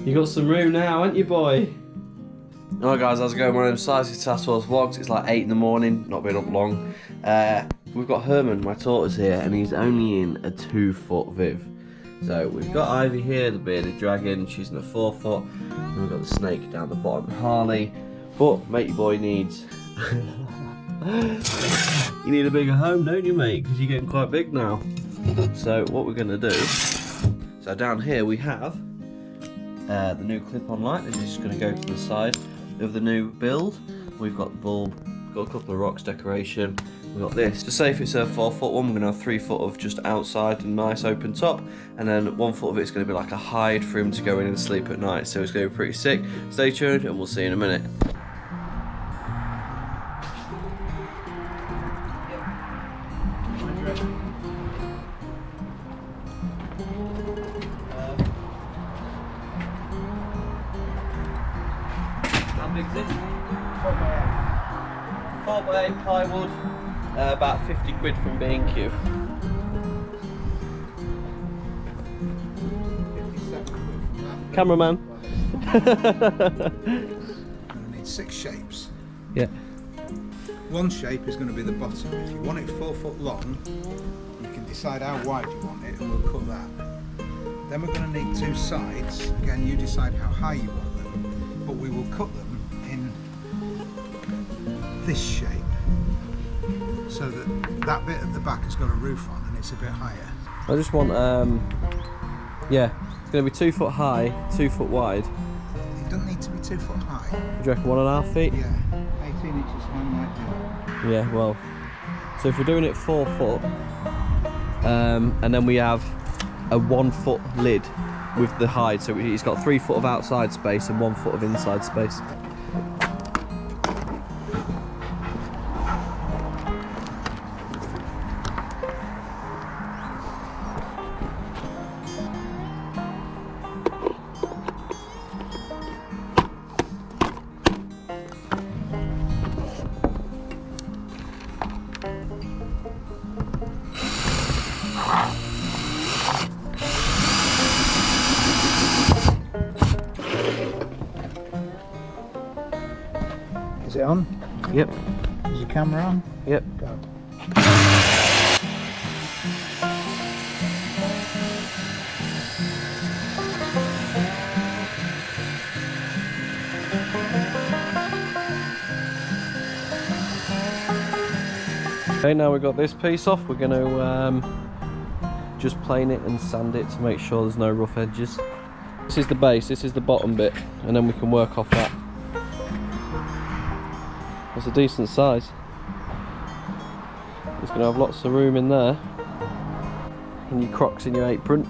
You got some room now, haven't you, boy? Alright guys, how's it going? My name's Sizey Tortoise Vlogs. It's like 8 in the morning, not been up long. We've got Herman, my tortoise here, and he's only in a 2-foot viv. So we've got Ivy here, the bearded dragon, she's in a 4-foot. And we've got the snake down the bottom, Harley. But matey boy needs... You need a bigger home, don't you, mate? Because you're getting quite big now. So what we're going to do... So down here we have the new clip-on light. This is just going to go to the side of the new build. We've got the bulb, we've got a couple of rocks decoration. We've got this. To say if it's a 4-foot one, we're going to have 3 foot of just outside and nice open top, and then 1 foot of it's going to be like a hide for him to go in and sleep at night. So it's going to be pretty sick. Stay tuned and we'll see you in a minute. How big is this? 4x8 plywood, about 50 quid from B&Q. 57 Cameraman. I need 6 shapes. Yeah. One shape is going to be the bottom. If you want it 4 foot long, you can decide how wide you want it and we'll cut that. Then we're going to need 2 sides. Again, you decide how high you want them, but we will cut them in this shape so that that bit at the back has got a roof on and it's a bit higher. I just want, yeah, it's going to be 2 foot high, 2 foot wide. It doesn't need to be 2 foot high. Do you reckon 1.5 feet? Yeah, 18 inches high might do. Yeah, well, so if we're doing it 4 foot, and then we have a 1 foot lid with the hide, so he's got 3 foot of outside space and 1 foot of inside space. Is it on? Yep. Is the camera on? Yep. Go. Okay, now we've got this piece off, we're going to just plane it and sand it to make sure there's no rough edges. This is the base, this is the bottom bit, and then we can work off that. It's a decent size. It's going to have lots of room in there. And your Crocs in your apron.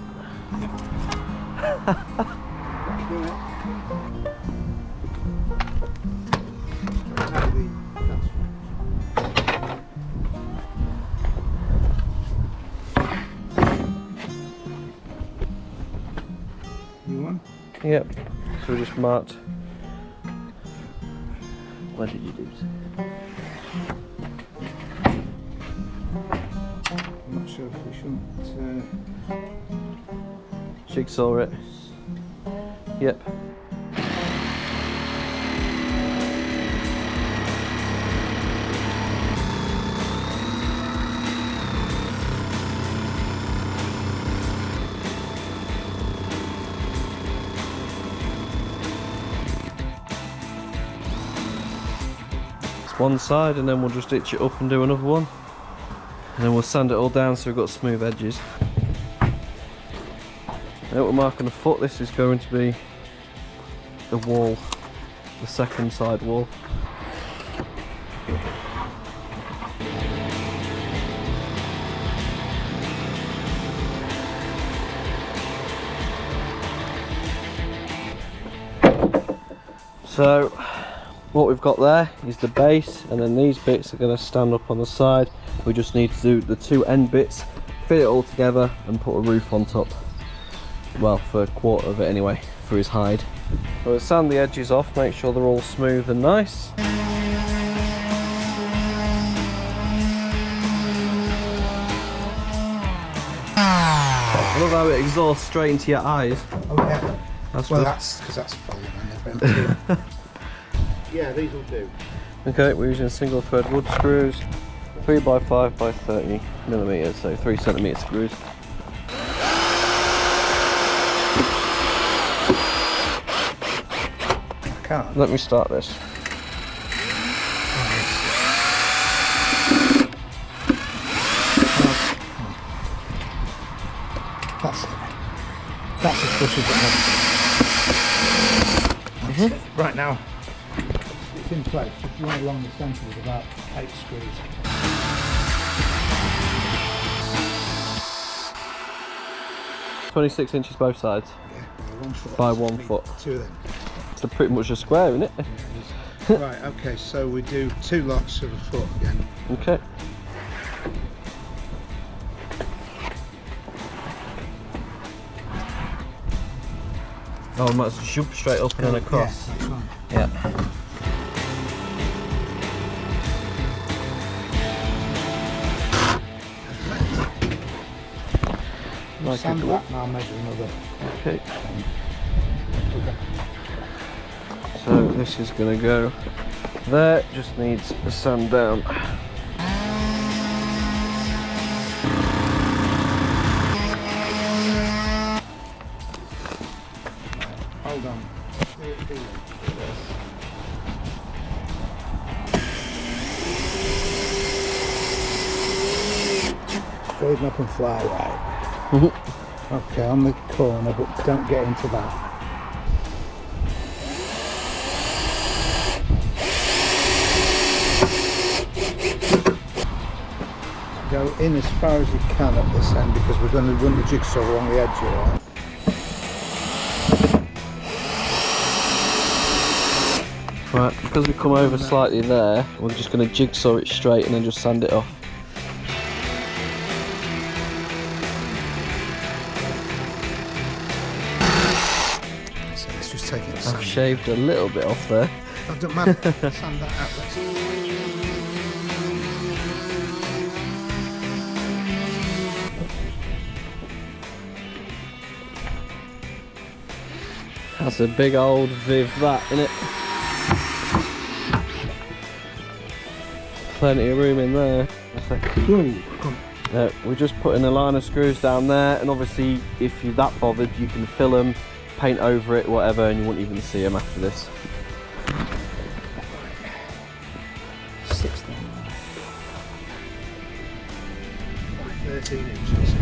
You want? Yep. So we just marked. Where did you do so? I'm not sure if we shouldn't. Jigsaw it. Yep. One side, and then we'll just itch it up and do another one, and then we'll sand it all down so we've got smooth edges. Now we're marking a foot. This is going to be the wall, the second side wall. So what we've got there is the base, and then these bits are going to stand up on the side. We just need to do the 2 end bits, fit it all together and put a roof on top. Well, for a quarter of it anyway, for his hide. So we'll sand the edges off, make sure they're all smooth and nice. I love how it exhausts straight into your eyes. Oh yeah. That's well, good. that's because that's folding. And yeah, these will do. Okay, we're using single thread wood screws, 3x5 by 30 millimeters, so 3 centimeter screws. I can't. Let me start this. That's it. That's as push as it has. Right now, it's in place. If you want along the centre, there's about 8 screws. Yeah. 26 inches both sides. Yeah, by 1 foot. By 1 foot. 2 of them. It's pretty much a square, isn't it? Yeah, it is. Right, okay, so we do 2 lots of a foot again. Okay. Oh, we might as well jump straight up and then across. Yeah, that's right. Yeah. Like Sand that and I'll measure another. Okay. So this is going to go there, just needs a sand down. Hold on. Straighten up and fly right. Okay, on the corner, but don't get into that. Go in as far as you can at this end because we're going to run the jigsaw along the edge here. Right, because we come over slightly there, we're just going to jigsaw it straight and then just sand it off. So let's just take it. I've shaved a little bit off there. That doesn't matter. Sand that out. Let's... That's a big old Viv that, innit? Plenty of room in there. We're just putting a line of screws down there, and obviously if you're that bothered you can fill them, paint over it, whatever, and you won't even see them after this. 16 by 13 inches.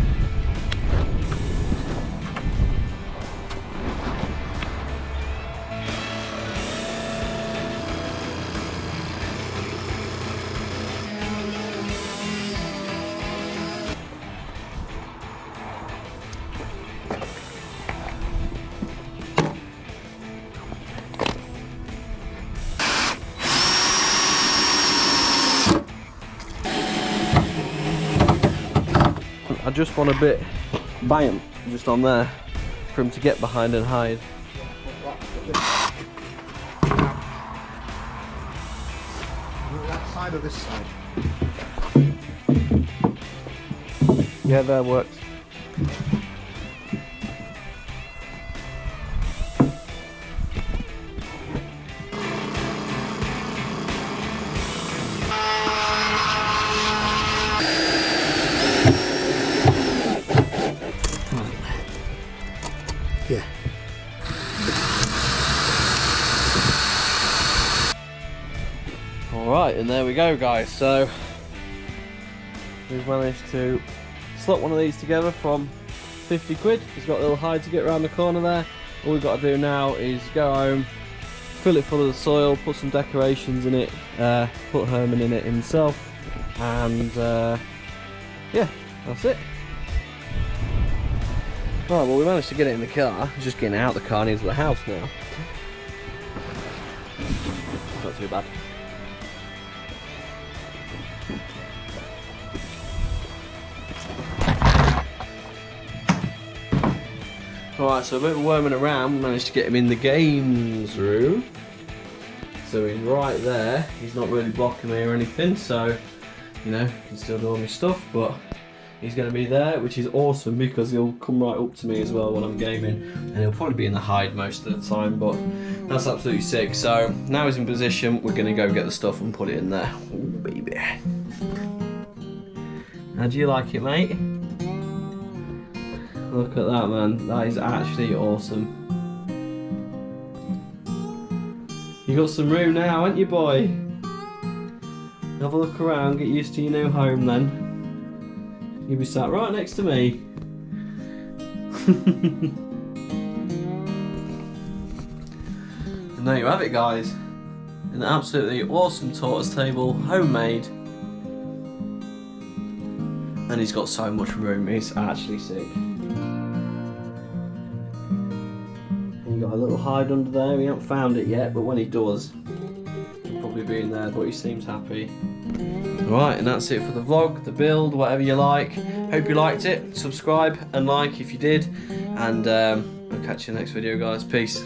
I just want a bit bam just on there for him to get behind and hide. That side or this side? Yeah, that works. Yeah. Alright, and there we go guys, so we've managed to slot one of these together from 50 quid. It's got a little hide to get around the corner there. All we've got to do now is go home, fill it full of the soil, put some decorations in it, put Herman in it himself, and yeah, that's it. Right, well we managed to get it in the car. It's just getting out the car and into the house now. Not too bad. Alright, so a bit of worming around, we managed to get him in the games room. So he's right there. He's not really blocking me or anything, so you know, I can still do all my stuff, but He's going to be there, which is awesome because he'll come right up to me as well when I'm gaming, and he'll probably be in the hide most of the time, but that's absolutely sick. So now he's in position, we're going to go get the stuff and put it in there. Ooh, baby. How do you like it, mate? Look at that, man. That is actually awesome. You got some room now, haven't you, boy? Have a look around, get used to your new home then. You'll be sat right next to me. And there you have it, guys. An absolutely awesome tortoise table, homemade. And he's got so much room, it's actually sick. And you got a little hide under there, we haven't found it yet, but when he does, he'll probably be in there, but he seems happy. Right, and that's it for the vlog, the build, whatever you like. Hope you liked it. Subscribe and like if you did. And I'll catch you in the next video, guys. Peace.